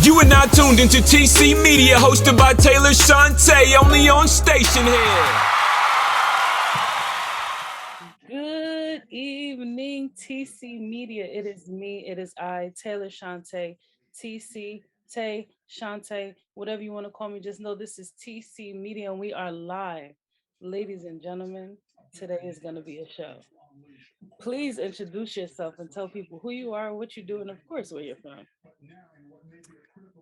You are now tuned into TC Media, hosted by Taylor Chante, only on Station here. Good evening, TC Media. It is me, it is I, Taylor Chante, TC, Tay, Chante, whatever you want to call me. Just know this is TC Media and we are live. Ladies and gentlemen, today is going to be a show. Please introduce yourself and tell people who you are, what you do, and of course, where you're from.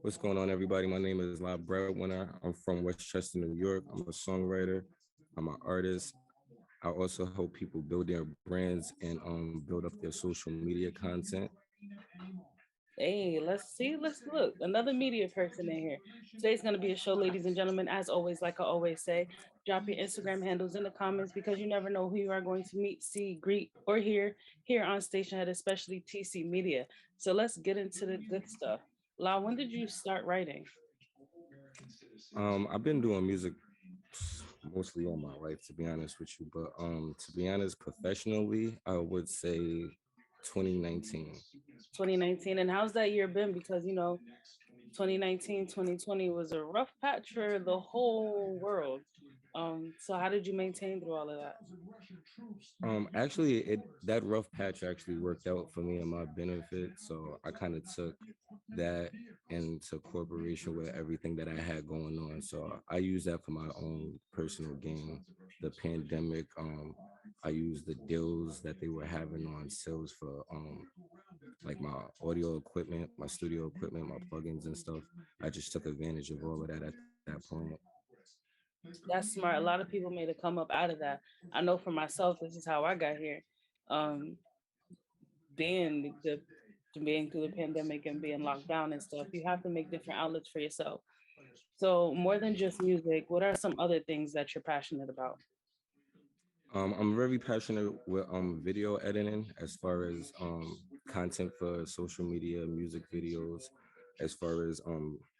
What's going on, everybody? My name is BreadWinner. I'm from Westchester, New York. I'm a songwriter. I'm an artist. I also help people build their brands and build up their social media content. Hey, let's look. Another media person in here. Today's going to be a show, ladies and gentlemen. As always, like I always say, drop your Instagram handles in the comments because you never know who you are going to meet, see, greet, or hear here on Station Head, especially TC Media. So let's get into the good stuff. La, when did you start writing? I've been doing music mostly all my life, to be honest with you. But to be honest, professionally, I would say 2019. 2019. And how's that year been? Because, 2019, 2020 was a rough patch for the whole world. So how did you maintain through all of that? Actually, it that rough patch actually worked out for me and my benefit. So I kind of took that into corporation with everything that I had going on. So I use that for my own personal gain. The pandemic, I used the deals that they were having on sales for like my audio equipment, my studio equipment, my plugins and stuff. I just took advantage of all of that at that point. That's smart. A lot of people made a come up out of that. I know for myself, this is how I got here. Um, being the being through the pandemic and being locked down and stuff, you have to make different outlets for yourself. So more than just music, what are some other things that you're passionate about? I'm very passionate with video editing as far as content for social media, music videos, as far as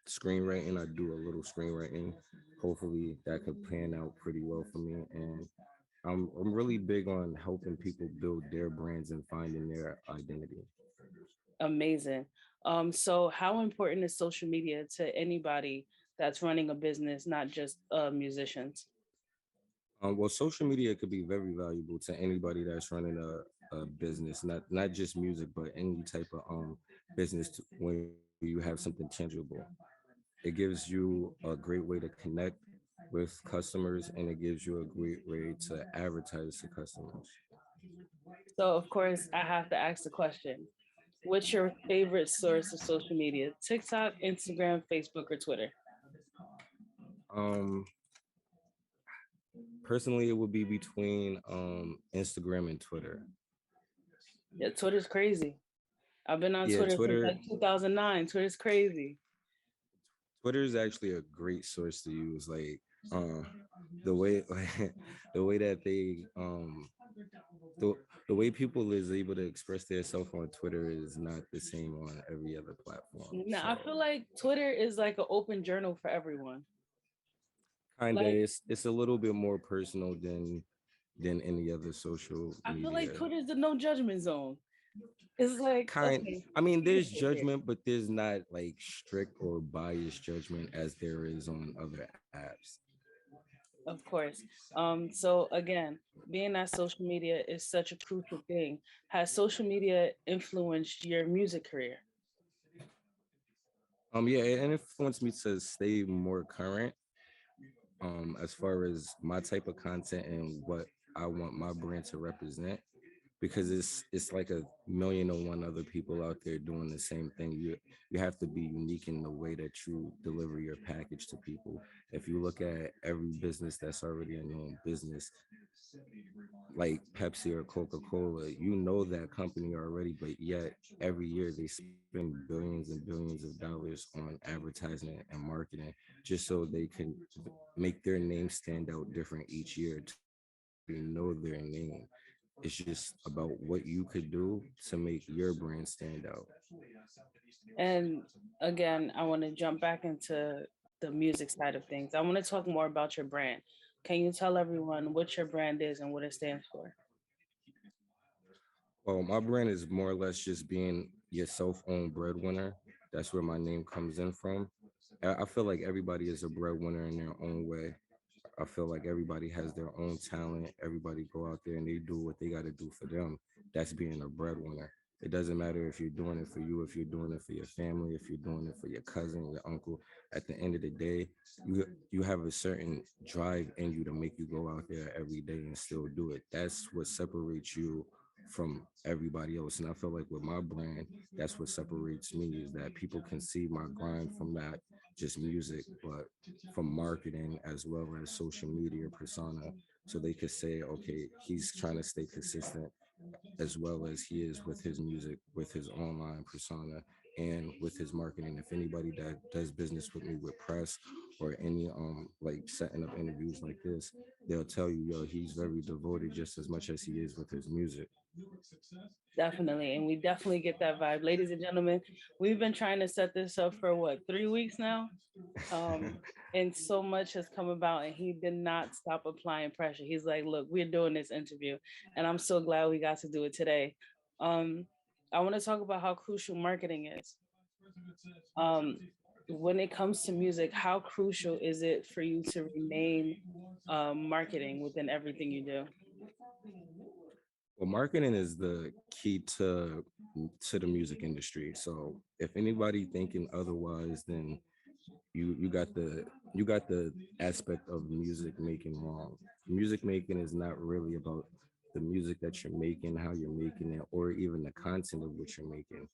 screenwriting. I do a little screenwriting. Hopefully that could pan out pretty well for me. And I'm really big on helping people build their brands and finding their identity. Amazing. So how important is social media to anybody that's running a business, not just musicians? Well, social media could be very valuable to anybody that's running a business, not just music, but any type of business when you have something tangible. It gives you a great way to connect with customers, and it gives you a great way to advertise to customers. So of course I have to ask the question. What's your favorite source of social media? TikTok, Instagram, Facebook, or Twitter? Um, Personally, it would be between Instagram and Twitter. Yeah, Twitter's crazy. I've been on Yeah, Twitter since Twitter like 2009. Twitter's crazy. Twitter is actually a great source to use. Like the way the way that they the, the way people is able to express themselves on Twitter is not the same on every other platform. Now I So feel like Twitter is like an open journal for everyone. kind of Like it's a little bit more personal than any other social I feel like media. Twitter's the no judgment zone. It's like, Kind okay, I mean, you there's say here. judgment, but there's not like strict or biased judgment as there is on other apps. Of course. So again, being that social media is such a crucial thing, has social media influenced your music career? Yeah, it influenced me to stay more current as far as my type of content and what I want my brand to represent, because it's like a million and one other people out there doing the same thing. You have to be unique in the way that you deliver your package to people. If you look at every business that's already a known business, like Pepsi or Coca-Cola, you know that company already, but yet every year they spend billions and billions of dollars on advertising and marketing just so they can make their name stand out different each year. To know their name. It's just about what you could do to make your brand stand out. And again, I want to jump back into the music side of things. I want to talk more about your brand. Can you tell everyone what your brand is and what it stands for? Well, my brand is more or less just being your self-owned breadwinner. That's where my name comes in from. I feel like everybody is a breadwinner in their own way. I feel like everybody has their own talent. Everybody go out there and they do what they got to do for them. That's being a breadwinner. It doesn't matter if you're doing it for you, if you're doing it for your family, if you're doing it for your cousin, your uncle. At the end of the day, you have a certain drive in you to make you go out there every day and still do it. That's what separates you from everybody else. And I feel like with my brand, that's what separates me is that people can see my grind from not just music, but from marketing as well as social media persona. So they could say, okay, he's trying to stay consistent as well as he is with his music, with his online persona, and with his marketing. If anybody that does business with me with press or any like setting up interviews like this, they'll tell you, yo, he's very devoted just as much as he is with his music. Definitely. And we definitely get that vibe. Ladies and gentlemen, we've been trying to set this up for what, 3 weeks now? And so much has come about, and he did not stop applying pressure. He's like, look, we're doing this interview, and I'm so glad we got to do it today. Um, I want to talk about how crucial marketing is. Um, when it comes to music, how crucial is it for you to remain marketing within everything you do? Well, marketing is the key to the music industry. So if anybody thinking otherwise, then you got the aspect of music making wrong. Music making is not really about the music that you're making, how you're making it, or even the content of what you're making.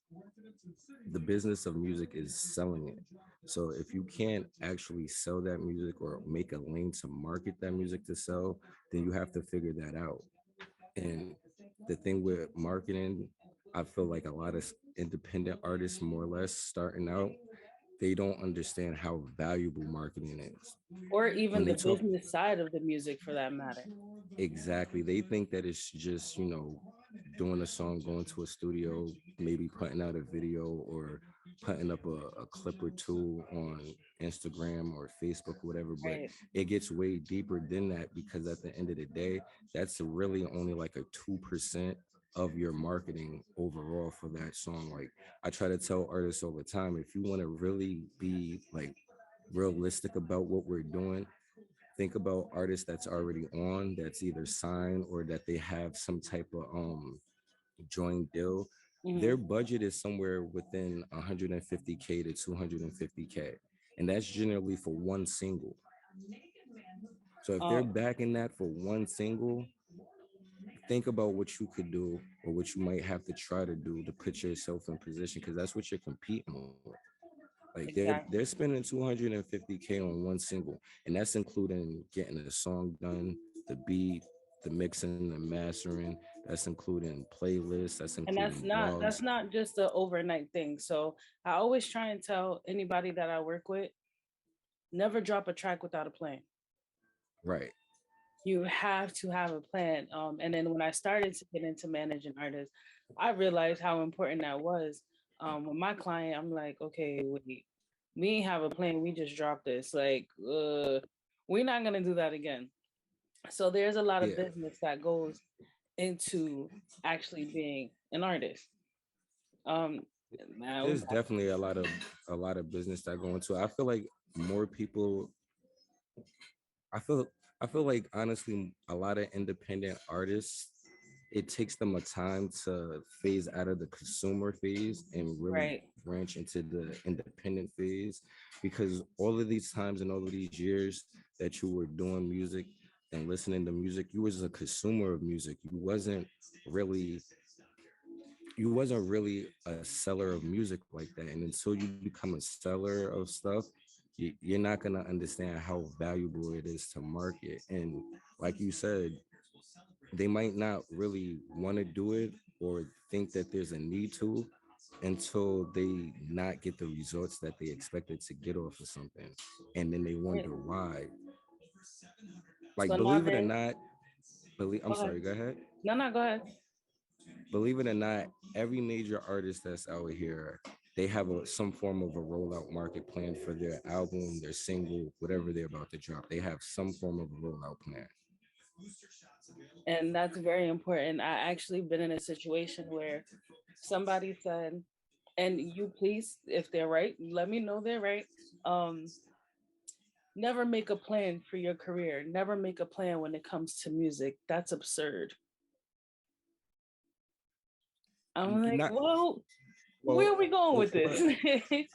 The business of music is selling it. So if you can't actually sell that music or make a lane to market that music to sell, then you have to figure that out. And the thing with marketing, I feel like a lot of independent artists, more or less starting out, they don't understand how valuable marketing is. Or When even they the talk business side of the music for that matter. exactly, they think that it's just, doing a song, going to a studio, maybe putting out a video or putting up a clip or two on Instagram or Facebook, whatever. But Right. it gets way deeper than that because at the end of the day, that's really only like a 2% of your marketing overall for that song. Like I try to tell artists all the time, if you want to really be like realistic about what we're doing, think about artists that's already on, that's either signed or that they have some type of joint deal. Hmm. Their budget is somewhere within 150K to 250K, and that's generally for one single. So if they're Um, backing that for one single, think about what you could do or what you might have to try to do to put yourself in position, because that's what you're competing with. Like they're exactly. spending 250K on one single, and that's including getting a song done, the beat, the mixing, the mastering. That's including playlists. That's And including that's blogs. not just an overnight thing. So I always try and tell anybody that I work with, never drop a track without a plan. Right. You have to have a plan. And then when I started to get into managing artists, I realized how important that was. With my client, I'm like, okay, wait, we ain't have a plan. We just dropped this. Like, we're not gonna do that again. So there's a lot of Yeah. business that goes into actually being an artist. Um, now, There's definitely a lot of business that go into it. I feel like more people I feel I feel like honestly a lot of independent artists, it takes them a time to phase out of the consumer phase and really right? branch into the independent phase, because all of these times and all of these years that you were doing music and listening to music, you was a consumer of music. Really you wasn't really a seller of music like that. And until you become a seller of stuff, you're not going to understand how valuable it is to market. And like you said, they might not really want to do it or think that there's a need to until they not get the results that they expected to get off of something. And then they Right. wonder why. Like, So now believe it or there's, not, I'm go ahead. sorry, go ahead. No, no, go ahead. Believe it or not, every major artist that's out here, they have some form of a rollout market plan for their album, their single, whatever they're about to drop. They have some form of a rollout plan. And that's very important. I actually been in a situation where somebody said, And you please, if they're right, let me know they're right. Um, Never make a plan for your career. Never make a plan when it comes to music. That's absurd. I'm like, Not well, where well. are we going with What this?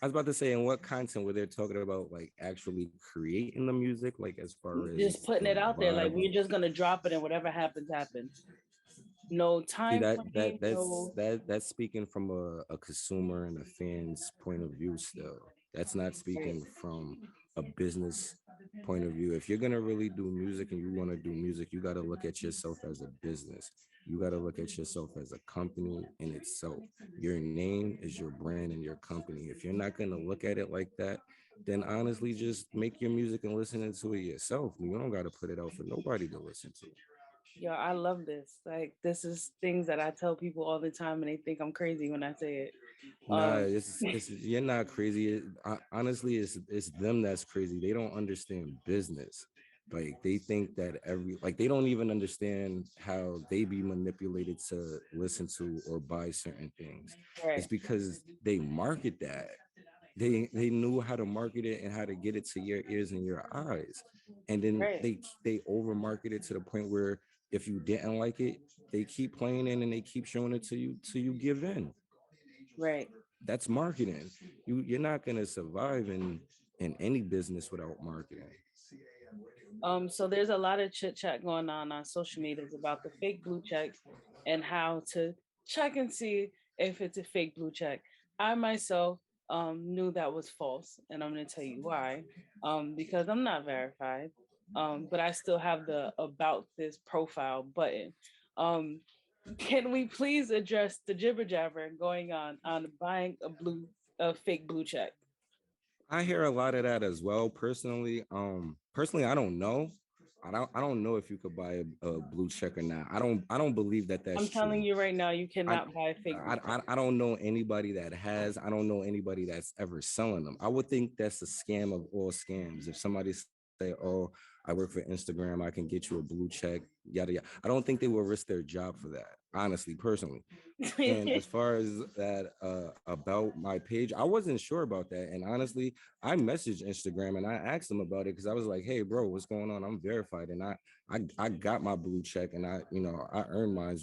I was about to say, in what content were they talking about? Like actually creating the music, like as far Just as putting the it out there, like vibe. we're just gonna drop it and whatever happens, happens. No See time that frame, no. that's speaking from a consumer and a fan's point of view still. That's not Right, speaking from a business point of view. If you're gonna really do music and you want to do music, you gotta look at yourself as a business. You gotta look at yourself as a company in itself. Your name is your brand and your company. If you're not gonna look at it like that, then honestly just make your music and listen to it yourself. You don't gotta put it out for nobody to listen to. yo, I love this. Like, this is things that I tell people all the time, and they think I'm crazy when I say it. Nah, Um, it's you're not crazy. Honestly, it's them that's crazy. They don't understand business. Like they think that like they don't even understand how they be manipulated to listen to or buy certain things. It's right, because they market that. They knew how to market it and how to get it to your ears and your eyes. And then right, they over market it to the point where if you didn't like it, they keep playing it and they keep showing it to you till you give in. right. That's marketing. You're not gonna survive in any business without marketing. So there's a lot of chit chat going on social medias about the fake blue checks and how to check and see if it's a fake blue check. I myself knew that was false, and I'm going to tell you why. Because I'm not verified, but I still have the about this profile button. Um, can we please address the jibber jabber going on buying a fake blue check? I hear a lot of that as well. Personally, I don't know. I don't know if you could buy a blue check or not. I don't believe that that's I'm true. telling you right now, you I, cannot buy a fake blue check. I don't know anybody that has. I don't know anybody that's ever selling them. I would think that's a scam of all scams. If somebody say, "Oh, I work for Instagram, I can get you a blue check," yada yada. I don't think they will risk their job for that. Honestly, personally. And as far as that about my page, I wasn't sure about that. And honestly, I messaged Instagram and I asked them about it because I was like, "Hey, bro, what's going on? I'm verified and I got my blue check and I earned mine.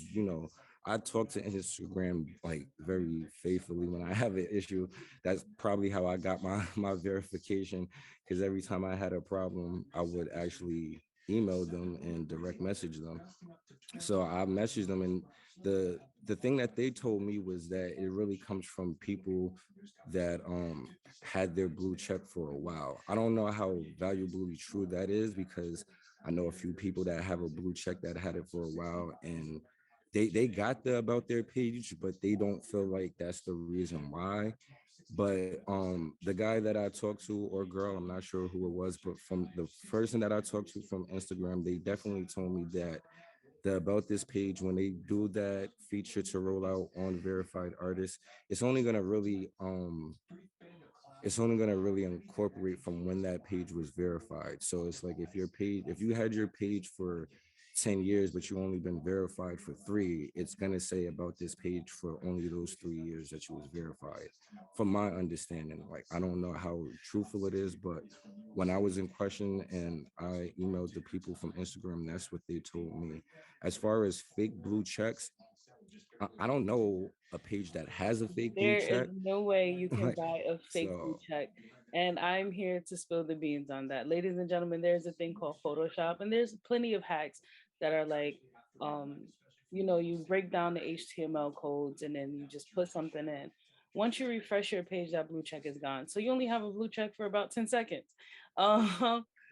I talk to Instagram like very faithfully when I have an issue. That's probably how I got my my verification because every time I had a problem, I would actually email them and direct message them. So I messaged them, and the thing that they told me was that it really comes from people that had their blue check for a while. I don't know how valuably true that is because I know a few people that have a blue check that had it for a while, and they got the about their page, but they don't feel like that's the reason why. But the guy that I talked to, or girl, I'm not sure who it was, but from the person that I talked to from Instagram, they definitely told me that the about this page, when they do that feature to roll out on verified artists, it's only gonna really incorporate from when that page was verified. So it's like if you had your page for 10 years, but you only been verified for 3, it's gonna say about this page for only those 3 years that you was verified. From my understanding, like I don't know how truthful it is, but when I was in question and I emailed the people from Instagram, that's what they told me. As far as fake blue checks, I don't know a page that has a fake blue There is check. no way you can Like, buy a fake blue so check. And I'm here to spill the beans on that. Ladies and gentlemen, there's a thing called Photoshop, and there's plenty of hacks that are like, um, you break down the HTML codes and then you just put something in. Once you refresh your page, that blue check is gone. So you only have a blue check for about 10 seconds. Um,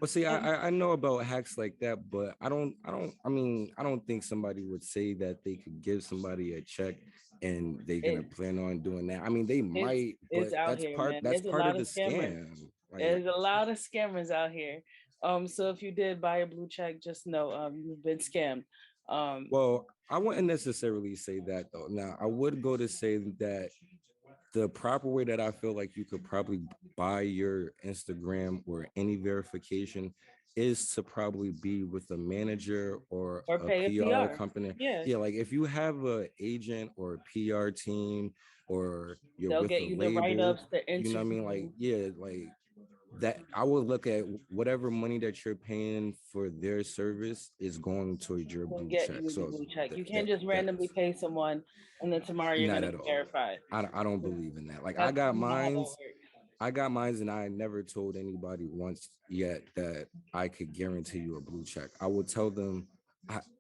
well, see, and I know about hacks like that, but I mean, I don't think somebody would say that they could give somebody a check and they're gonna it, plan on doing that. I mean, they it's, might, it's but out here, man. that's There's a part lot of the of scammers. scam. Like, There's a lot of scammers out here. So if you did buy a blue check, just know you've been scammed. Um, well, I wouldn't necessarily say that though. Now, I would go to say that the proper way that I feel like you could probably buy your Instagram or any verification is to probably be with a manager or or a pay a PR PR. company. Yeah, Yeah, like if you have a agent or a PR team or you're they'll with get a you the label, write-ups, the you know what I mean? interview, Like, yeah, like that I would look at whatever money that you're paying for their service is going towards your will blue get check. you the So blue check. that You can't that, just that randomly pay someone and then tomorrow you're not gonna at be all. verified. I don't believe in that. Like That's not how that works. I got mines, and I never told anybody once yet that I could guarantee you a blue check. I would tell them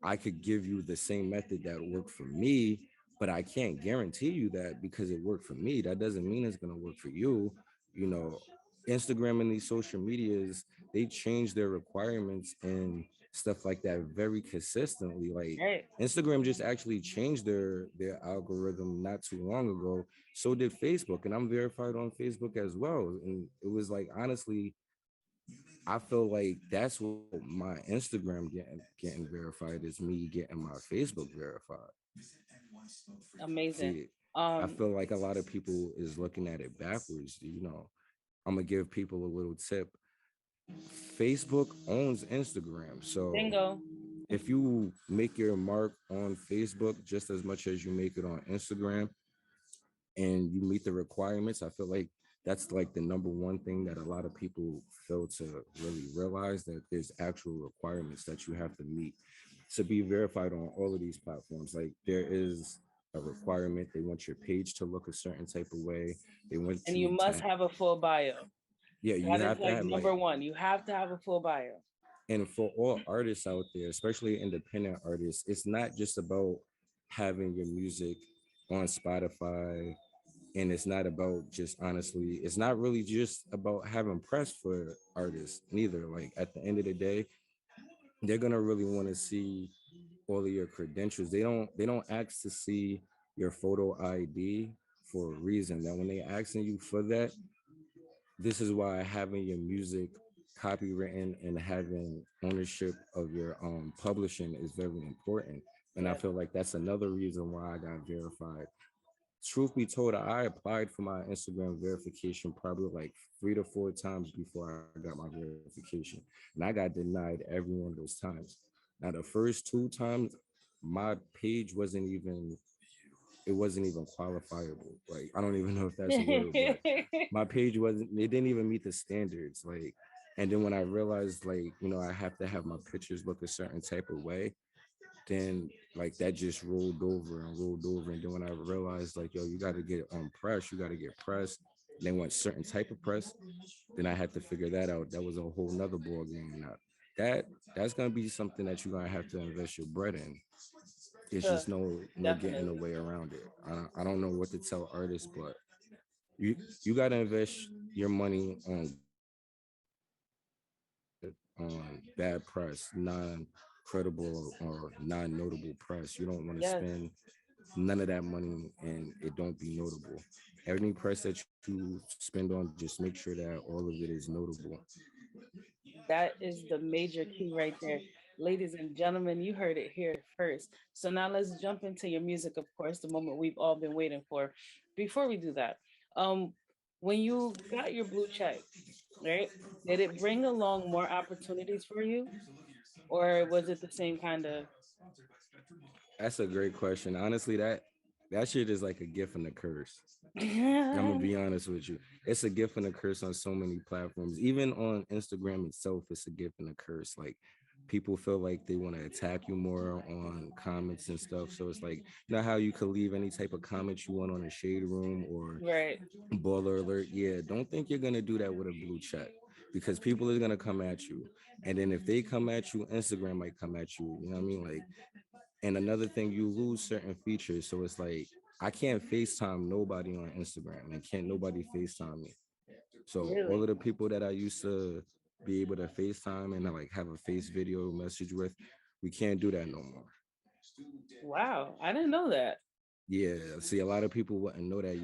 I could give you the same method that worked for me, but I can't guarantee you that because it worked for me. That doesn't mean it's gonna work for you. You know, Instagram and these social medias, they change their requirements and stuff like that very consistently. Like Right. Instagram just actually changed their algorithm not too long ago. So did Facebook, and I'm verified on Facebook as well. And it was like honestly, I feel like that's what my Instagram getting verified is me getting my Facebook verified. Amazing. See, I Um, feel like a lot of people is looking at it backwards. I'm gonna give people a little tip. Facebook owns Instagram, so bingo. if you make your mark on Facebook just as much as you make it on Instagram, and you meet the requirements, I feel like that's like the number one thing that a lot of people fail to really realize, that there's actual requirements that you have to meet to be verified on all of these platforms. Like there is a requirement. They want your page to look a certain type of way. They want And you you must to, have a full bio. yeah, you That is have to like have like, number one. You have to have a full bio. and for all artists out there, especially independent artists, it's not just about having your music on Spotify, and it's not about just honestly, it's not really just about having press for artists neither. Like at the end of the day, they're gonna really want to see all of your credentials. They don't ask to see your photo ID for a reason. That when they asking you for that, this is why having your music copywritten and having ownership of your publishing is very important. And I Yeah. feel like that's another reason why I got verified. Truth be told, I applied for my Instagram verification probably like 3 to 4 times before I got my verification, and I got denied every one of those times. Now, the first 2 times, my page wasn't even qualifiable. Like, I don't even know if that's a word, but my page wasn't. It didn't even meet the standards. Like, and then when I realized, like, I have to have my pictures look a certain type of way, then like that just rolled over and rolled over. And then when I realized like, yo, you got to get on press, you got to get pressed. They want certain type of press. Then I had to figure that out. That was a whole nother ball game. Now that that's gonna be something that you're gonna have to invest your bread in. It's Huh, just no getting the definitely. way around it. I don't know what to tell artists, but you got to invest your money on bad press, non-credible or non-notable press. You don't want to Yes, spend none of that money and it don't be notable. Any press that you spend on, just make sure that all of it is notable. that is the major key right there. Ladies and gentlemen, you heard it here first. So now let's jump into your music, of course, the moment we've all been waiting for. Before we do that, um, when you got your blue check, right? Did it bring along more opportunities for you, or was it the same kind of? That's a great question. Honestly, that shit is like a gift and a curse. I'm gonna be honest with you. It's a gift and a curse on so many platforms. Even on Instagram itself, it's a gift and a curse. Like people feel like they want to attack you more on comments and stuff. So it's like, how you could leave any type of comments you want on a shade room or Right. baller alert. Yeah, don't think you're gonna do that with a blue check because people are gonna come at you. And then if they come at you, Instagram might come at you. You know what I mean? Like, and another thing, you lose certain features. So it's like I can't FaceTime nobody on Instagram and can't nobody FaceTime me. So all Really? of the people that I used to be able to FaceTime and like have a face video message with, we can't do that no more. Wow, I didn't know that. Yeah, see, a lot of people wouldn't know that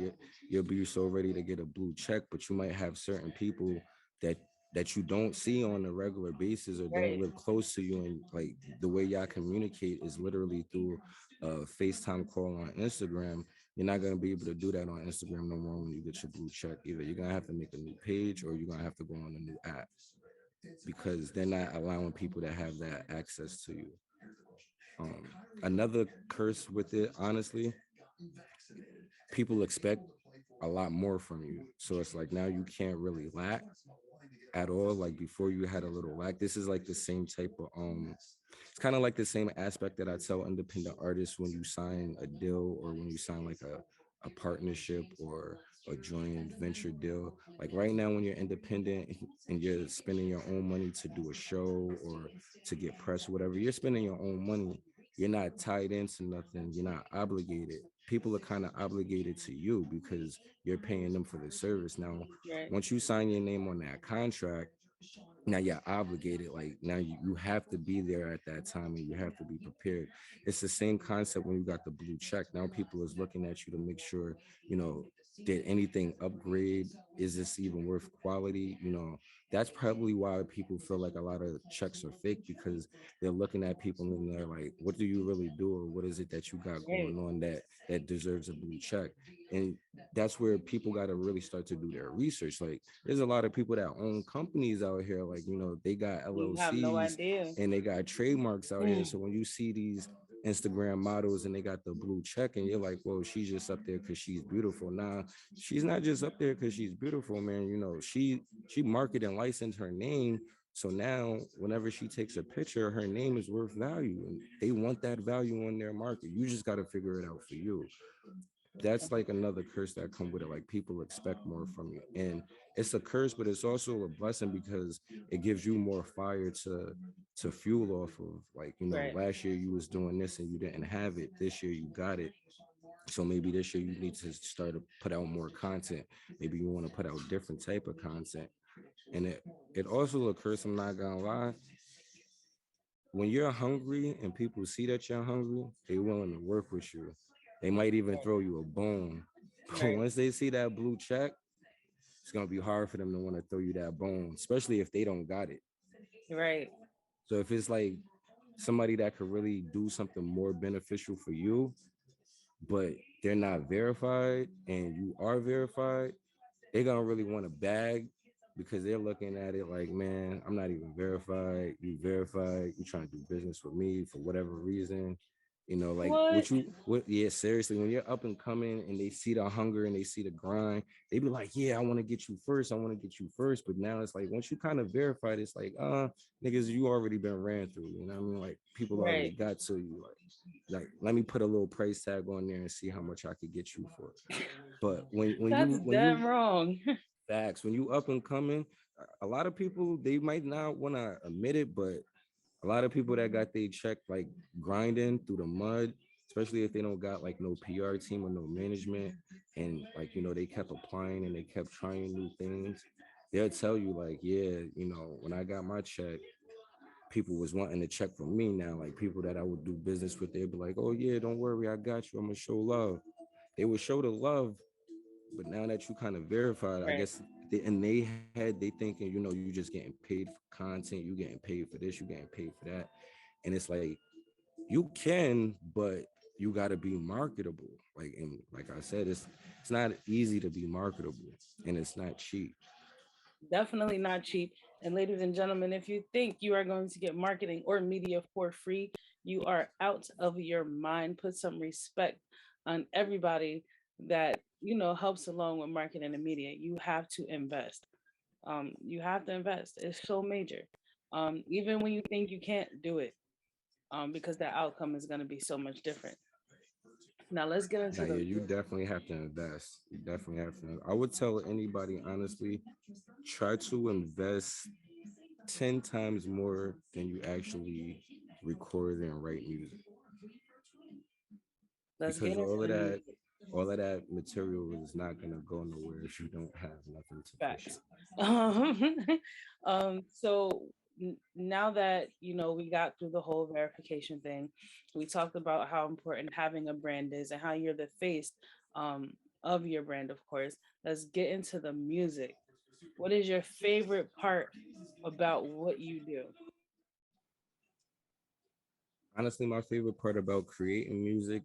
you'll be so ready to get a blue check, but you might have certain people that that you don't see on a regular basis or don't Right. live close to you, and like the way y'all communicate is literally through a FaceTime call on Instagram. You're not gonna be able to do that on Instagram no more when you get your blue check. Either you're gonna have to make a new page or you're gonna have to go on a new app. because they're not allowing people to have that access to you. Um, Another curse with it, honestly, people expect a lot more from you. So it's like now you can't really lack at all. Like before you had a little lack. This is like the same type of it's kind of like the same aspect that I tell independent artists when you sign a deal or when you sign like a partnership or a joint venture deal. Like right now when you're independent and you're spending your own money to do a show or to get press or whatever, you're spending your own money. You're not tied into nothing. You're not obligated. People are kind of obligated to you because you're paying them for the service. Now, Right. once you sign your name on that contract, now you're obligated. Like now you have to be there at that time and you have to be prepared. It's the same concept when you got the blue check. Now people is looking at you to make sure, you know, did anything upgrade? Is this even worth quality? You know, that's probably why people feel like a lot of checks are fake, because they're looking at people and they're like, what do you really do, or what is it that you got Right. going on that deserves a blue check? And that's where people got to really start to do their research. Like there's a lot of people that own companies out here, like, you know, they got You have no LLCs idea. and they got trademarks out here. Mm. So when you see these Instagram models and they got the blue check and you're like, well, she's just up there because she's beautiful. Nah, she's not just up there because she's beautiful, man. You know, she marketed and licensed her name. So now whenever she takes a picture, her name is worth value and they want that value on their market. You just got to figure it out for you. That's like another curse that come with it. Like people expect more from you, and it's a curse, but it's also a blessing because it gives you more fire to fuel off of. Like, you know, Right. last year you was doing this and you didn't have it. This year you got it. So maybe this year you need to start to put out more content. Maybe you want to put out different type of content. And it also a curse, I'm not gonna lie. When you're hungry and people see that you're hungry, they're willing to work with you. They might even throw you a bone. But Right. once they see that blue check, it's gonna be hard for them to want to throw you that bone, especially if they don't got it. Right. So if it's like somebody that could really do something more beneficial for you, but they're not verified and you are verified, they're gonna really want to bag because they're looking at it like, man, I'm not even verified. You verified. You trying to do business with me for whatever reason. You know, like What? yeah, seriously, when you're up and coming and they see the hunger and they see the grind, they be like, yeah, I want to get you first. I want to get you first. But now it's like, once you kind of verified, it's like, niggas, you already been ran through. You know what I mean? Like people already Right. got to you. Like, let me put a little price tag on there and see how much I could get you for. But That's when you damn wrong. facts. When you up and coming, a lot of people they might not want to admit it, but a lot of people that got they check like grinding through the mud, especially if they don't got like no PR team or no management, and like, you know, they kept applying and they kept trying new things. They'll tell you like, yeah, you know, when I got my check, people was wanting to check from me now. Like people that I would do business with, they'd be like, oh yeah, don't worry, I got you. I'm gonna show love. They would show the love, but now that you kind of verified, I Right. guess in they head they thinking, you know, you just getting paid for content, you getting paid for this, you getting paid for that. And it's like you can, but you got to be marketable. Like, and like I said, it's not easy to be marketable, and it's not cheap. Definitely not cheap. And ladies and gentlemen, if you think you are going to get marketing or media for free, you are out of your mind. Put some respect on everybody that helps along with marketing and media. You have to invest. You have to invest. It's so major. Even when you think you can't do it, because the outcome is going to be so much different. Now let's get Now, into yeah, the you definitely have to invest. You definitely have to. I would tell anybody honestly, try to invest 10 times more than you actually record and write music, let's because get into the music. all of that material is not gonna go nowhere if you don't have nothing to push it. Facts. Um, so now that we got through the whole verification thing, we talked about how important having a brand is and how you're the face um, of your brand, of course. Let's get into the music. What is your favorite part about what you do? Honestly, my favorite part about creating music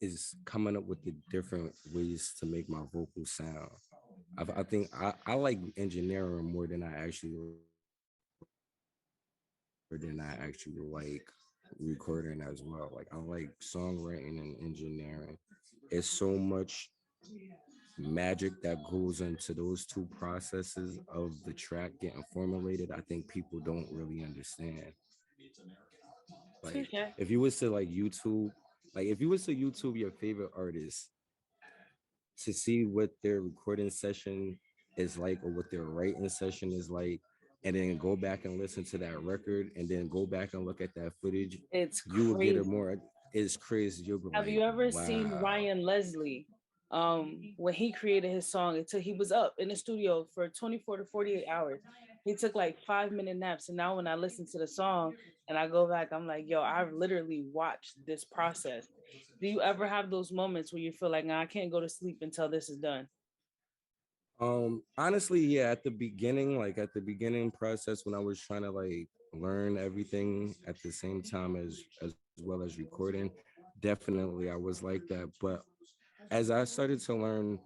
is coming up with the different ways to make my vocal sound. I think I like engineering more than I actually like than I actually like recording as well. Like I like songwriting and engineering. It's so much magic that goes into those two processes of the track getting formulated. I think people don't really understand. Like Touche. if you was to like YouTube, like if you was to YouTube your favorite artist to see what their recording session is like or what their writing session is like, and then go back and listen to that record and then go back and look at that footage, It's you will get a crazy. more, it's crazy. You'll be Have like, you ever seen wow. Ryan Leslie? When he created his song, until he was up in the studio for 24 to 48 hours. He took like 5 minute naps. And now when I listen to the song and I go back, I'm like, yo, I've literally watched this process. Do you ever have those moments where you feel like, nah, I can't go to sleep until this is done? Honestly, yeah, at the beginning, like at the beginning process when I was trying to like learn everything at the same time as well as recording, definitely I was like that. But as I started to learn,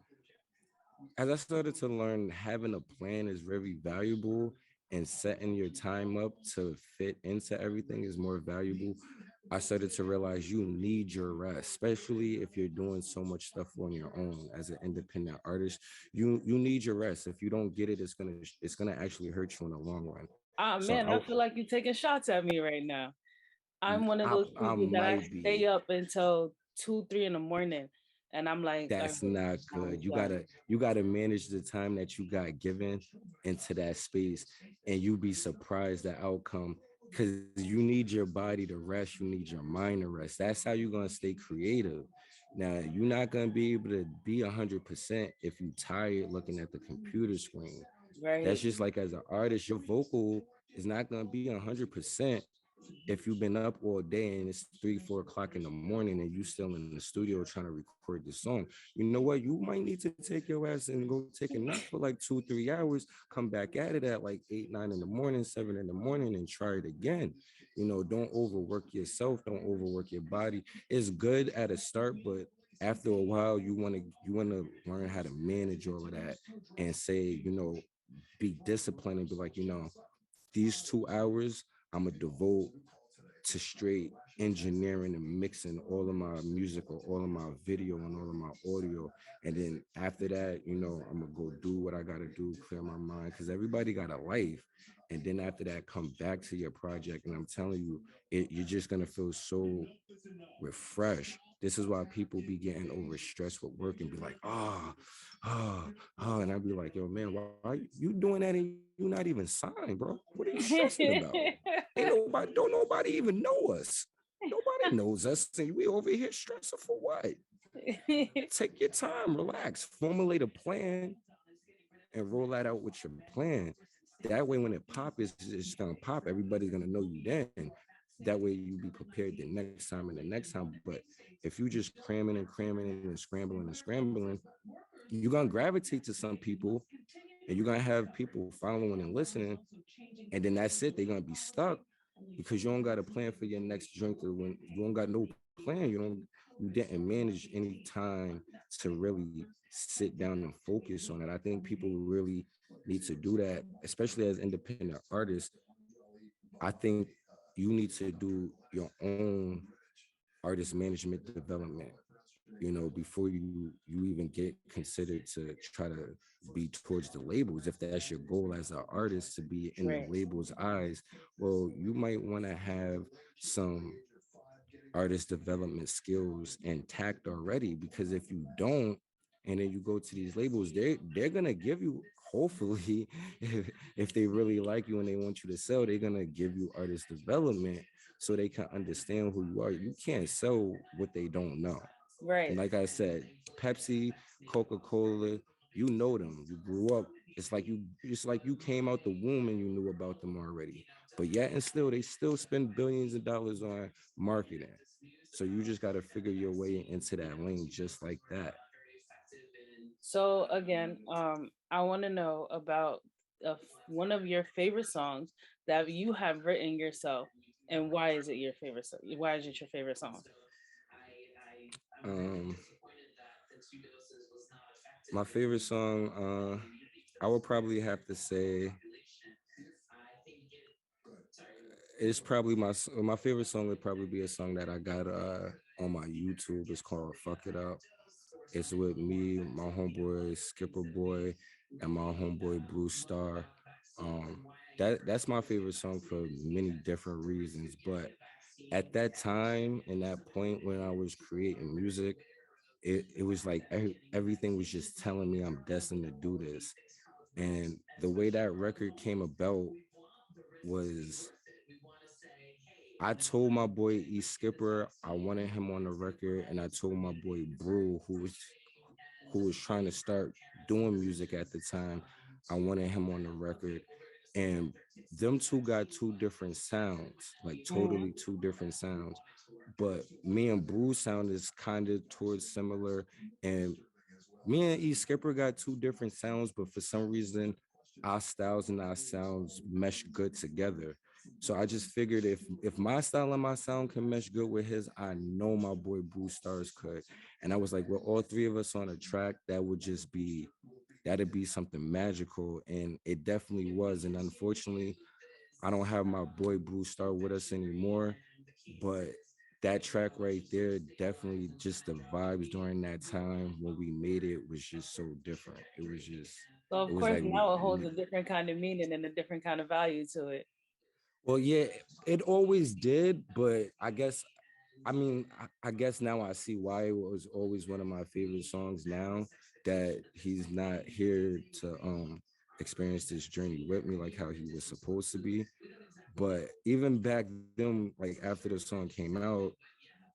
having a plan is very valuable and setting your time up to fit into everything is more valuable. I started to realize you need your rest, especially if you're doing so much stuff on your own as an independent artist. You need your rest. If you don't get it, it's gonna actually hurt you in the long run. Ah, So man, I feel like you're taking shots at me right now. I'm one of I those I people that I might stay be. up until 2, 3 in the morning. And I'm like, all right, That's not I'm good. You done. gotta you gotta manage the time that you got given into that space, and you be surprised the outcome because you need your body to rest. You need your mind to rest. That's how you're gonna stay creative. Now you're not gonna be able to be 100% if you tired looking at the computer screen. That's Right. just like as an artist, your vocal is not gonna be 100% if you've been up all day and it's 3, 4 o'clock in the morning and you still in the studio trying to record this song, you know what? You might need to take your ass and go take a nap for like 2, 3 hours, come back at it at like 8, 9 in the morning, 7 in the morning, and try it again. Don't overwork yourself, don't overwork your body. It's good at a start, but after a while, you wanna learn how to manage all of that and say, be disciplined and be like, these 2 hours I'm gonna devote to straight engineering and mixing all of my music or all of my video and all of my audio. And then after that, I'm gonna go do what I gotta do, clear my mind, because everybody got a life. And then after that, come back to your project. And I'm telling you, you're just gonna feel so refreshed. This is why people be getting overstressed with work and be like, and I'd be like, yo, man, why you doing that and you not even signed, bro? What are you stressing about? Ain't nobody, don't nobody even know us. Nobody knows us. And we over here stressing for what? Take your time, relax, formulate a plan, and roll that out with your plan. That way, when it pop, it's just gonna pop. Everybody's gonna know you then. That way, you be prepared the next time and the next time. But if you just cramming and scrambling and scrambling, you're gonna gravitate to some people, and you're gonna have people following and listening, and then that's it. They're gonna be stuck because you don't got a plan for your next drink, or when you don't got no plan, you didn't manage any time to really sit down and focus on it. I think people really need to do that, especially as independent artists. I think you need to do your own artist management development, before you even get considered to try to be towards the labels. If that's your goal as an artist, to be in the Right. label's eyes, well, you might want to have some artist development skills intact already, because if you don't, and then you go to these labels, they're gonna give you, hopefully, if they really like you and they want you to sell, they're gonna give you artist development so they can understand who you are. You can't sell what they don't know. And Right. like I said, Pepsi, Coca-Cola, you know them. You grew up. It's like you came out the womb and you knew about them already. But yet and still, they still spend billions of dollars on marketing. So you just got to figure your way into that lane just like that. So again, I want to know about one of your favorite songs that you have written yourself, and why is it your favorite? Why is it your favorite song? Um, my favorite song, I would probably have to say it's probably my favorite song would probably be a song that I got on my YouTube. It's called "Fuck It Up." It's with me, my homeboy Skipper Boy, and my homeboy Blue Star. Um, that's my favorite song for many different reasons. But at that time and that point when I was creating music, it was like everything was just telling me I'm destined to do this. And the way that record came about was I told my boy E Skipper I wanted him on the record, and I told my boy Brew, who was trying to start doing music at the time, I wanted him on the record. And them two got two different sounds, like Hmm. totally two different sounds. But me and Brew sound is kind of towards similar, and me and E Skipper got two different sounds, but for some reason, our styles and our sounds mesh good together. So I just figured if my style and my sound can mesh good with his, I know my boy Blue Stars could. And I was like, with all three of us on a track, that'd be something magical. And it definitely was. And unfortunately, I don't have my boy Blue Star with us anymore. But that track right there, definitely just the vibes during that time when we made it was just so different. So It of was course like now it holds a different kind of meaning and a different kind of value to it. well, yeah, it always did, but I guess now I see why it was always one of my favorite songs now that he's not here to experience this journey with me like how he was supposed to be. But even back then, like after the song came out,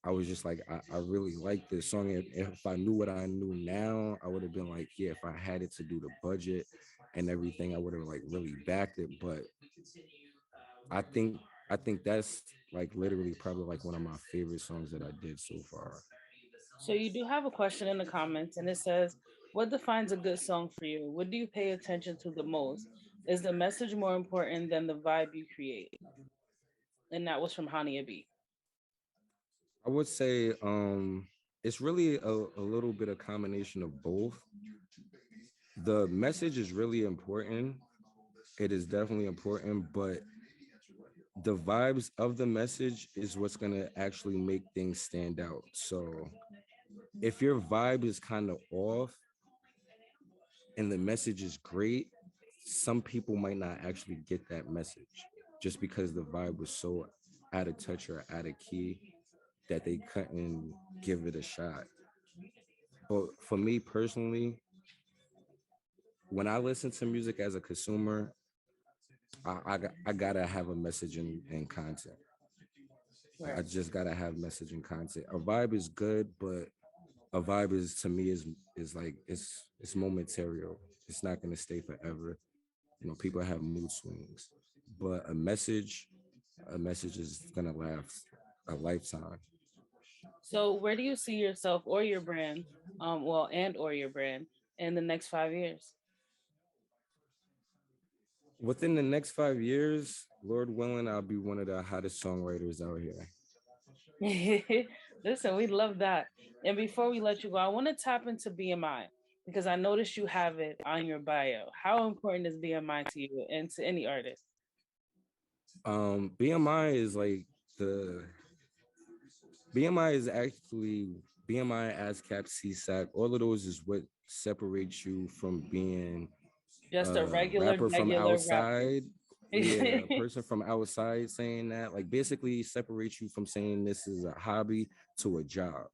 I was just like, I really like this song. And if I knew what I knew now, I would have been like, yeah, if I had it to do the budget and everything, I would have like really backed it. But I think I think that's like literally probably like one of my favorite songs that I did so far. So you do have a question in the comments, and it says, "What defines a good song for you? What do you pay attention to the most? Is the message more important than the vibe you create?" And that was from Hania B. I would say it's really a little bit of combination of both. The message is really important. It is definitely important, but the vibes of the message is what's going to actually make things stand out. So if your vibe is kind of off and the message is great, some people might not actually get that message just because the vibe was so out of touch or out of key that they couldn't give it a shot. But for me personally, when I listen to music as a consumer, I gotta have a message and content. I Right. just gotta have message and content. A vibe is good, but a vibe is to me is like it's momentary. It's not gonna stay forever. People have mood swings, but a message is gonna last a lifetime. So where do you see yourself or your brand, well, and or your brand in the next 5 years? Within the next 5 years, Lord willing, I'll be one of the hottest songwriters out here. Listen, we love that. And before we let you go, I want to tap into BMI because I noticed you have it on your bio. How important is BMI to you and to any artist? BMI is like the BMI is actually BMI, ASCAP, CSAC. All of those is what separates you from being Just a a regular, rapper from regular rapper. outside. Yeah, a person from outside saying that, like basically separates you from saying this is a hobby to a job.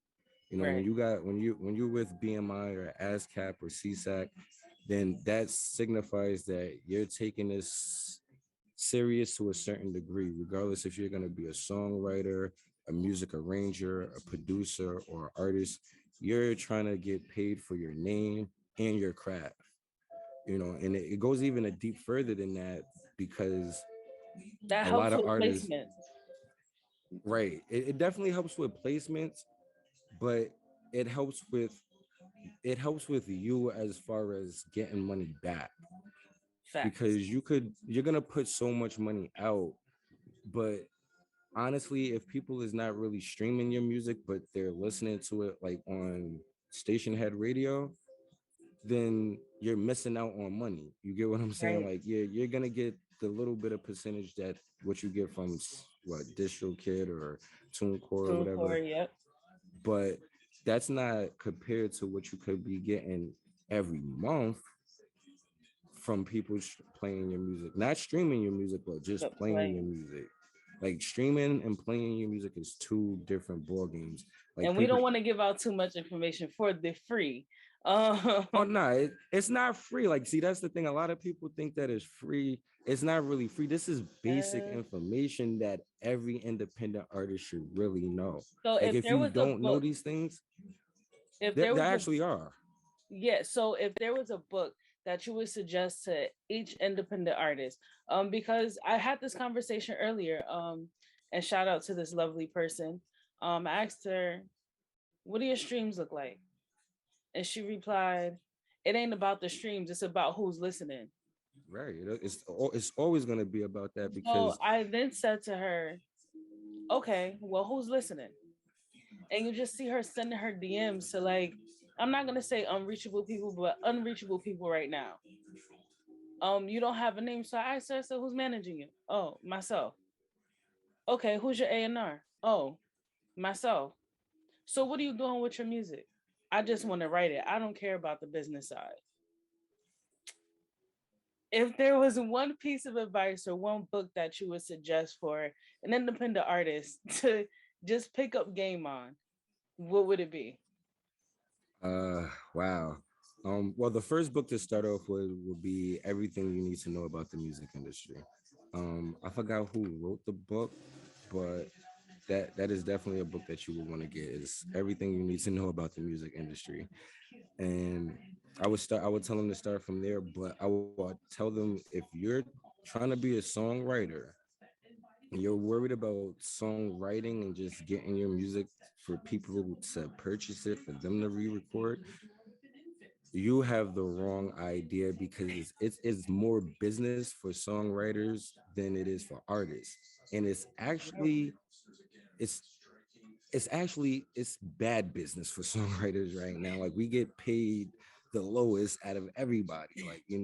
When Right. you got when you're with BMI or ASCAP or CSAC, then that signifies that you're taking this serious to a certain degree, regardless if you're going to be a songwriter, a music arranger, a producer, or artist. You're trying to get paid for your name and your craft. And it goes even a deep further than that because That a lot helps of with artists, placement. right? It definitely helps with placements, but it helps with it helps with you as far as getting money back Facts. because you're gonna put so much money out, but honestly, if people is not really streaming your music, but they're listening to it like on station head radio, then you're missing out on money. You get what I'm saying? Right. Like, you're gonna get the little bit of percentage that what you get from what DistroKid or TuneCore or TuneCore, whatever, yep. but that's not compared to what you could be getting every month from people playing your music, not streaming your music, but just But playing your playing. music. Like streaming and playing your music is two different ball games. Like And we people, don't want to give out too much information for the free. oh no, it's not free. Like, see, that's the thing. A lot of people think that it's free. It's not really free. This is basic Uh, information that every independent artist should really know. so Like, if if there you was a don't know book, these things, if there, there there was a actually are. yeah, so if there was a book that you would suggest to each independent artist, because I had this conversation earlier, and shout out to this lovely person. I asked her, "What do your streams look like?" And she replied, "It ain't about the streams; it's about who's listening." Right. It's always going to be about that So because I then said to her, "Okay, well, who's listening?" And you just see her sending her DMs to, like, I'm not gonna say unreachable people, but unreachable people right now. You don't have a name, so I asked her, "So who's managing you?" "Oh, myself." "Okay, who's your A&R?" "Oh, myself." "So what are you doing with your music?" "I just want to write it. I don't care about the business side." If there was one piece of advice or one book that you would suggest for an independent artist to just pick up game on, what would it be? wow. Well, the first book to start off with will be Everything You Need to Know About the Music Industry. I forgot who wrote the book, but that is definitely a book that you would want to get. Is Everything You Need to Know About the Music Industry. And I would tell them to start from there, but I would tell them, if you're trying to be a songwriter and you're worried about songwriting and just getting your music for people to purchase it, for them to re-record, you have the wrong idea, because it's more business for songwriters than it is for artists. And it's it's bad business for songwriters right now. Like, we get paid the lowest out of everybody. Like, we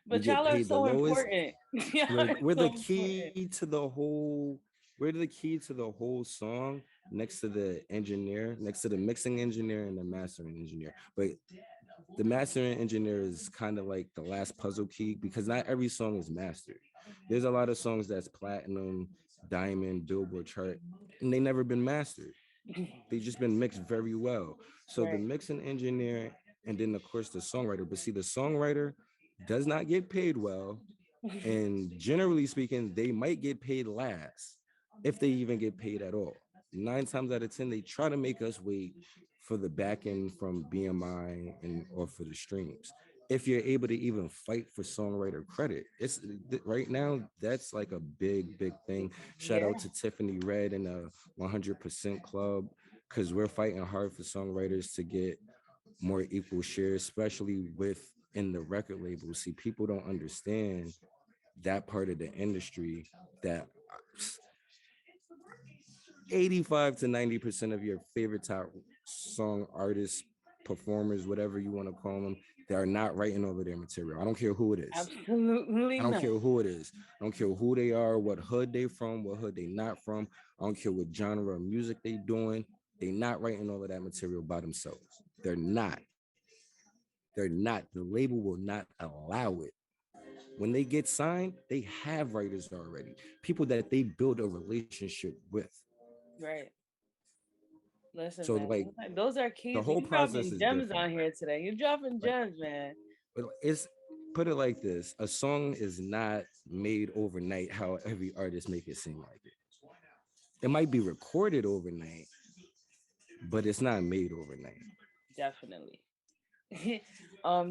But get y'all are paid the so lowest. important. Y'all we're, are we're the so important. key to the whole we're the key to the whole song, next to the engineer, next to the mixing engineer and the mastering engineer. But the mastering engineer is kind of like the last puzzle key, because not every song is mastered. There's a lot of songs that's platinum, diamond, Billboard chart, and they never been mastered. They just been mixed very well. So the Right. mixing engineer, and then of course the songwriter. But see, the songwriter does not get paid well, and generally speaking, they might get paid last, if they even get paid at all. 9 times out of 10, they try to make us wait for the back end from BMI and or for the streams. If you're able to even fight for songwriter credit, it's right now, that's like a big thing. Shout Yeah. out to Tiffany Red and the 100% Club, because we're fighting hard for songwriters to get more equal shares, especially within the record label. See, people don't understand that part of the industry, that 85 to 90% of your favorite top song artists, performers, whatever you want to call them, they are not writing over their material. I don't care who it is. Absolutely I don't not. care who it is. I don't care who they are, what hood they from, what hood they not from. I don't care what genre of music they doing. They not writing all of that material by themselves. They're not. They're not. The label will not allow it. When they get signed, they have writers already, people that they build a relationship with. Right. Listen, So man. like, Those are the keys. whole You process dropping is gems different. on here today. You're dropping Like, gems, man. but it's put it like this: a song is not made overnight. How every artist make it seem like it. It might be recorded overnight, but it's not made overnight. Definitely.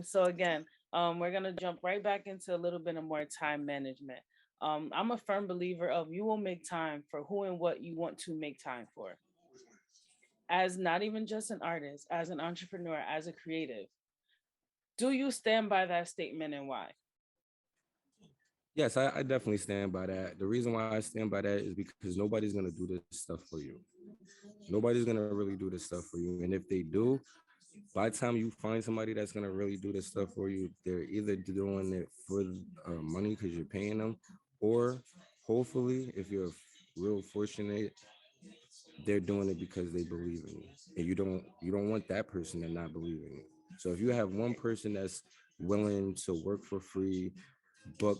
So again, we're gonna jump right back into a little bit of more time management. I'm a firm believer of you will make time for who and what you want to make time for. As not even just an artist, as an entrepreneur, as a creative. Do you stand by that statement and why? Yes, I definitely stand by that. The reason why I stand by that is because nobody's gonna do this stuff for you. Nobody's gonna really do this stuff for you, and if they do, by the time you find somebody that's gonna really do this stuff for you, they're either doing it for money because you're paying them, or hopefully, if you're real fortunate, they're doing it because they believe in you, and you don't want that person to not believe in you. So if you have one person that's willing to work for free, book,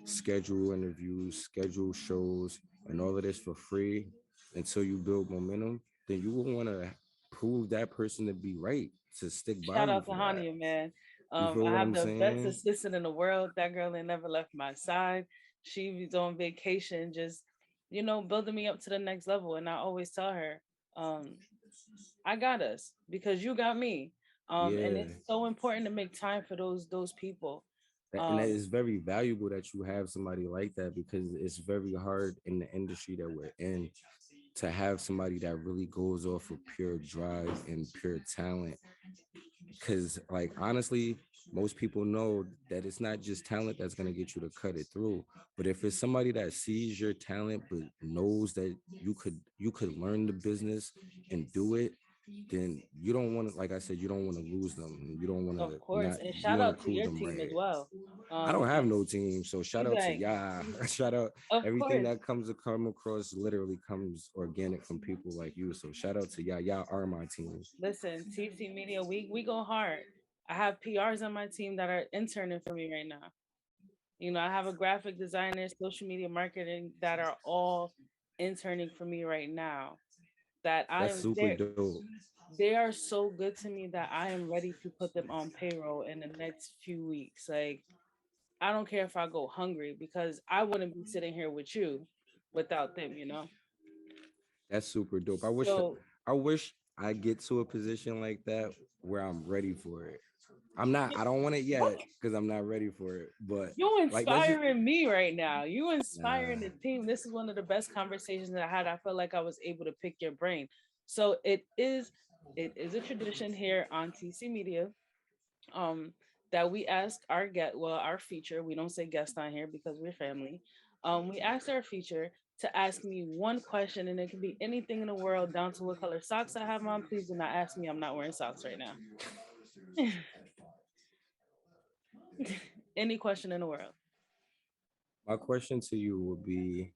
schedule interviews, schedule shows, and all of this for free until you build momentum, then you will want to prove that person to be right, to stick by Shout you out to for that. Hania, man. You feel I what have I'm the best saying? assistant in the world. That girl ain't never left my side. She was on vacation, just building me up to the next level. And I always tell her, um, I got us because you got me. And Yeah. it's so important to make time for those people. And that Um, is very valuable that you have somebody like that, because it's very hard in the industry that we're in to have somebody that really goes off of pure drive and pure talent. Because, like, honestly, most people know that it's not just talent that's going to get you to cut it through, but if it's somebody that sees your talent but knows that you could learn the business and do it, then you don't want to, like I said, you don't want to lose them. You don't want of to course, not, and you shout want to out to prove your them team as right. well. I don't have And no team, so shout you out to like, y'all. Shout out, of everything course. that comes to come across literally comes organic from people like you. So shout out to y'all. Y'all are my team. Listen, TC Media, we go hard. I have PRs on my team that are interning for me right now. I have a graphic designer, social media marketing that are all interning for me right now. That I That's am super there. dope. They are so good to me that I am ready to put them on payroll in the next few weeks. Like, I don't care if I go hungry because I wouldn't be sitting here with you without them. That's super dope. So I wish I get to a position like that where I'm ready for it. I'm not. I don't want it what? yet because I'm not ready for it. But You like, let's just inspiring me right now. You inspiring nah. the team. This is one of the best conversations that I had. I felt like I was able to pick your brain. So it is a tradition here on TC Media, um, that we ask our our feature. We don't say guest on here because we're family. We asked our feature to ask me one question, and it can be anything in the world, down to what color socks I have on. Please do not ask me. I'm not wearing socks right now. Any question in the world. My question to you would be: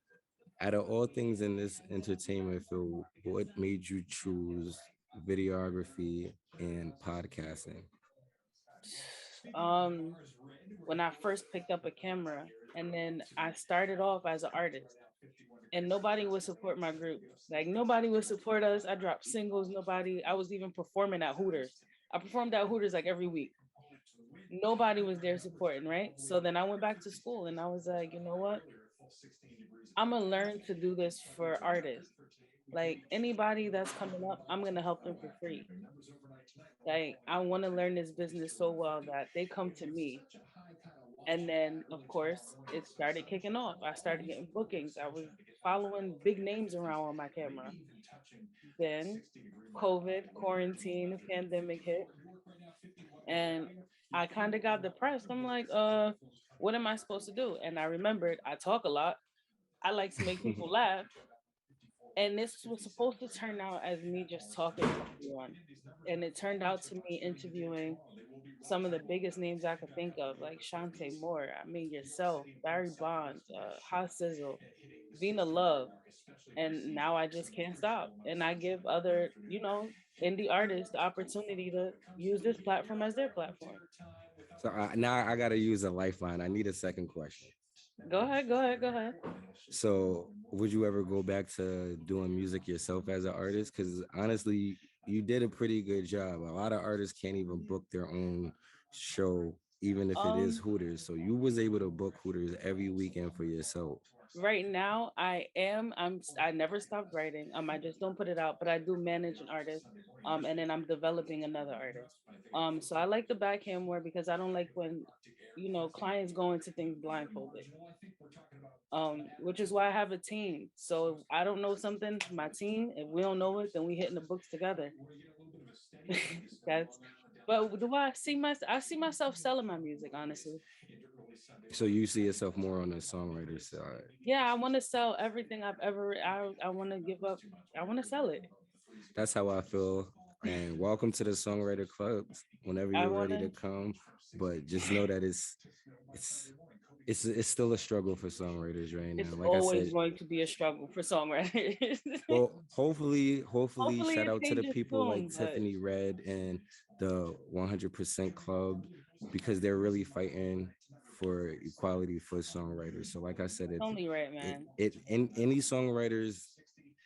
out of all things in this entertainment field, what made you choose videography and podcasting? Um, when I first picked up a camera, and then I started off as an artist, and nobody would support my group. Like, nobody would support us. I dropped singles. Nobody. I was even performing at Hooters. I performed at Hooters like every week. Nobody was there supporting, right? So then I went back to school, and I was like, you know what? I'm gonna learn to do this for artists. Like, anybody that's coming up, I'm gonna help them for free. Like, I want to learn this business so well that they come to me. And then, of course, it started kicking off. I started getting bookings. I was following big names around on my camera. Then COVID, quarantine, pandemic hit, and I kind of got depressed. I'm like, what am I supposed to do? And I remembered I talk a lot. I like to make people laugh. And this was supposed to turn out as me just talking to everyone. And it turned out to me interviewing some of the biggest names I could think of, like Chante Moore, I mean yourself, Barry Bonds, Hot Sizzle, Vina Love, and now I just can't stop. And I give other, indie artists the opportunity to use this platform as their platform. So now I gotta use a lifeline. I need a second question. Go ahead, go ahead, go ahead. So, would you ever go back to doing music yourself as an artist? Because honestly, you did a pretty good job. A lot of artists can't even book their own show, even if it is Um, Hooters. So you was able to book Hooters every weekend for yourself. right now I never stopped writing. I just don't put it out, but I do manage an artist. And then I'm developing another artist. So I like the backhand more because I don't like when clients go into things blindfolded. Which is why I have a team. So if I don't know something, my team, if we don't know it, then we hitting the books together. That's but do I see myself selling my music, honestly. So you see yourself more on the songwriter side. Yeah, I want to sell everything I want to give up. I want to sell it. That's how I feel. And welcome to the Songwriter Club whenever I you're want ready to to. come. But just know that it's it's still a struggle for songwriters right It's now. Like I always said, going to be a struggle for songwriters. well, hopefully, Hopefully, shout it out to the changes people like soon, but Tiffany Red and the 100% Club because they're really fighting for equality for songwriters. So, like I said, only right, man. in any songwriters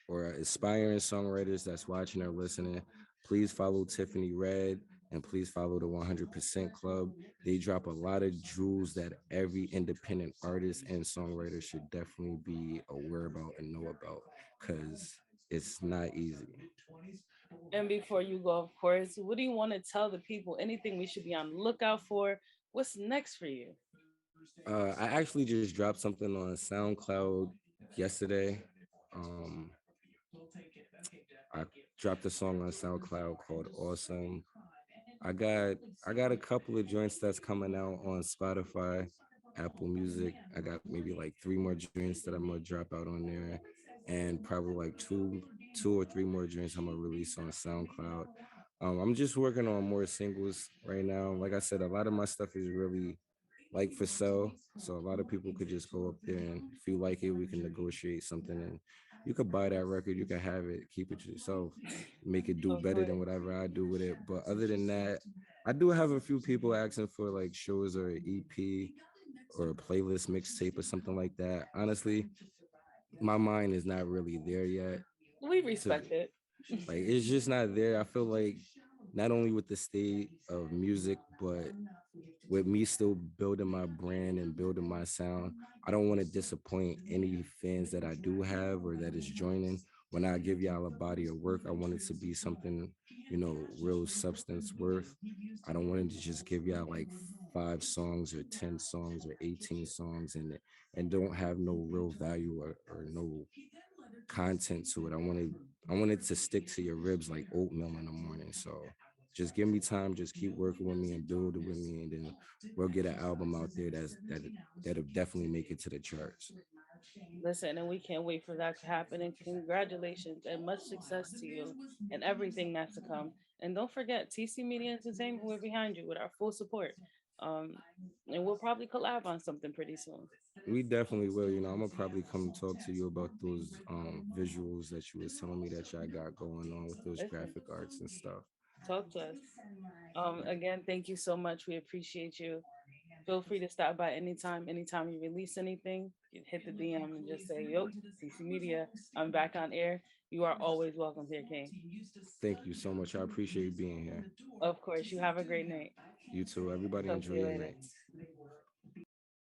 or aspiring songwriters that's watching or listening, please follow Tiffany Red and please follow the 100% Club. They drop a lot of jewels that every independent artist and songwriter should definitely be aware about and know about because it's not easy. And before you go, of course, what do you want to tell the people? Anything we should be on the lookout for? What's next for you? I actually just dropped something on SoundCloud yesterday. Um, I dropped a song on SoundCloud called Awesome. I got I got a couple of joints that's coming out on Spotify, Apple Music. I got maybe like three more joints that I'm gonna drop out on there, and probably like two or three more joints I'm gonna release on SoundCloud. I'm just working on more singles right now. Like I said, a lot of my stuff is really like for sale. So a lot of people could just go up there and if you like it, we can negotiate something and you could buy that record, you can have it, keep it to yourself, make it do Of better course. than whatever I do with it. But other than that, I do have a few people asking for like shows or an EP or a playlist mixtape or something like that. Honestly, my mind is not really there yet We to respect it. like it's just not there. I feel like not only with the state of music, but with me still building my brand and building my sound, I don't want to disappoint any fans that I do have or that is joining. When I give y'all a body of work, I want it to be something, real substance worth. I don't want to just give y'all like 5 songs or 10 songs or 18 songs and don't have no real value or no content to it. I wanted to stick to your ribs like oatmeal in the morning. So just give me time, just keep working with me and build it with me, and then we'll get an album out there that'll definitely make it to the charts. Listen, and we can't wait for that to happen. And congratulations and much success to you and everything that's to come. And don't forget, TC Media Entertainment, we're behind you with our full support. Um, and we'll probably collab on something pretty soon. We definitely will. I'm gonna probably come talk to you about those visuals that you was telling me that y'all got going on with those Listen, graphic arts and stuff. talk to us. Again, thank you so much. We appreciate you. Feel free to stop by anytime. Anytime you release anything, you hit the DM and just say, "Yo, TC Media, I'm back on air." You are always welcome here, King. Thank you so much. I appreciate you being here. Of course, you have a great night. You too. Everybody Talk to enjoy you your later. night.